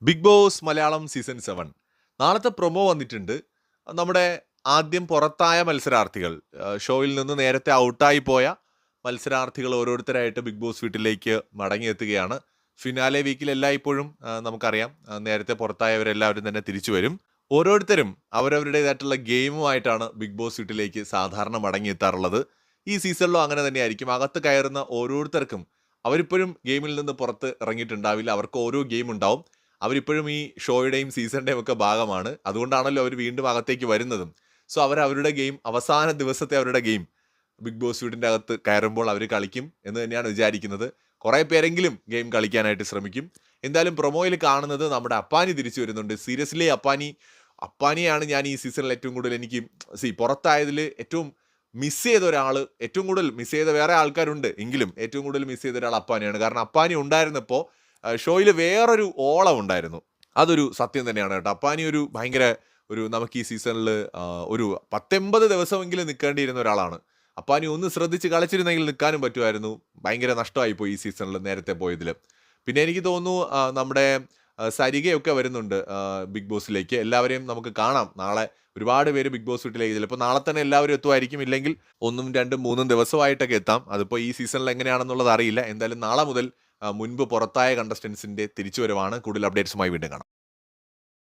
Big boss Malayalam season 7 നാളത്തെ promo വന്നിട്ടുണ്ട്. നമ്മുടെ ആദ്യം പുറത്തായ മത്സരാർത്ഥികൾ, ഷോയിൽ നിന്ന് നേരത്തെ ഔട്ടായി പോയ മത്സരാർത്ഥികൾ ഓരോരുത്തരായിട്ട് ബിഗ് ബോസ് വീട്ടിലേക്ക് മടങ്ങിയെത്തുകയാണ്. ഫിനാലെ വീക്കിൽ എല്ലായ്പ്പോഴും നമുക്കറിയാം, നേരത്തെ പുറത്തായവരെല്ലാവരും തന്നെ തിരിച്ചു വരും. ഓരോരുത്തരും അവരവരുടേതായിട്ടുള്ള ഗെയിമുമായിട്ടാണ് ബിഗ് ബോസ് വീട്ടിലേക്ക് സാധാരണ മടങ്ങിയെത്താറുള്ളത്. ഈ സീസണിലും അങ്ങനെ തന്നെയായിരിക്കും. അകത്ത് കയറുന്ന ഓരോരുത്തർക്കും അവരിപ്പോഴും ഗെയിമിൽ നിന്ന് പുറത്ത് ഇറങ്ങിയിട്ടുണ്ടാവില്ല. അവർക്ക് ഓരോ ഗെയിം ഉണ്ടാവും. അവരിപ്പോഴും ഈ ഷോയുടെയും സീസണിൻ്റെയും ഒക്കെ ഭാഗമാണ്. അതുകൊണ്ടാണല്ലോ അവർ വീണ്ടും അകത്തേക്ക് വരുന്നതും. സോ അവരുടെ ഗെയിം, അവസാന ദിവസത്തെ അവരുടെ ഗെയിം ബിഗ് ബോസ് വീടിൻ്റെ അകത്ത് കയറുമ്പോൾ അവർ കളിക്കും എന്ന് തന്നെയാണ് വിചാരിക്കുന്നത്. കുറേ പേരെങ്കിലും ഗെയിം കളിക്കാനായിട്ട് ശ്രമിക്കും. എന്തായാലും പ്രൊമോയിൽ കാണുന്നത് നമ്മുടെ അപ്പാനി തിരിച്ചു വരുന്നുണ്ട്. സീരിയസ്ലി അപ്പാനിയാണ് ഞാൻ ഈ സീസണിൽ ഏറ്റവും കൂടുതൽ എനിക്ക് പുറത്തായതിൽ ഏറ്റവും മിസ് ചെയ്ത ഒരാൾ. ഏറ്റവും കൂടുതൽ മിസ് ചെയ്ത വേറെ ആൾക്കാരുണ്ട്, എങ്കിലും ഏറ്റവും കൂടുതൽ മിസ് ചെയ്ത ഒരാൾ അപ്പാനിയാണ്. കാരണം അപ്പാനി ഉണ്ടായിരുന്നപ്പോൾ ഷോയിൽ വേറൊരു ഓളം ഉണ്ടായിരുന്നു. അതൊരു സത്യം തന്നെയാണ് കേട്ടോ. അപ്പാനി ഒരു ഭയങ്കര നമുക്ക് ഈ സീസണിൽ ഒരു 19 ദിവസമെങ്കിലും നിൽക്കേണ്ടിയിരുന്ന ഒരാളാണ്. അപ്പാനി ഒന്ന് ശ്രദ്ധിച്ച് കളിച്ചിരുന്നെങ്കിൽ നിൽക്കാനും പറ്റുമായിരുന്നു. ഭയങ്കര നഷ്ടമായി പോയി ഈ സീസണിൽ നേരത്തെ പോയതിൽ. പിന്നെ എനിക്ക് തോന്നുന്നു നമ്മുടെ സരികയൊക്കെ വരുന്നുണ്ട് ബിഗ് ബോസിലേക്ക്. എല്ലാവരെയും നമുക്ക് കാണാം. നാളെ ഒരുപാട് പേര് ബിഗ് ബോസ് വീട്ടിലേക്ക്. ചിലപ്പോൾ നാളെ തന്നെ എല്ലാവരും എത്തുമായിരിക്കും, ഇല്ലെങ്കിൽ 1, 2, 3 ദിവസമായിട്ടൊക്കെ എത്താം. അതിപ്പോൾ ഈ സീസണിൽ എങ്ങനെയാണെന്നുള്ളത് അറിയില്ല. എന്തായാലും നാളെ മുതൽ മുൻപ് പുറത്തായ കണ്ടസ്റ്റൻസിൻ്റെ തിരിച്ചുവരവാണ്. കൂടുതൽ അപ്ഡേറ്റ്സുമായി വീണ്ടും കാണാം.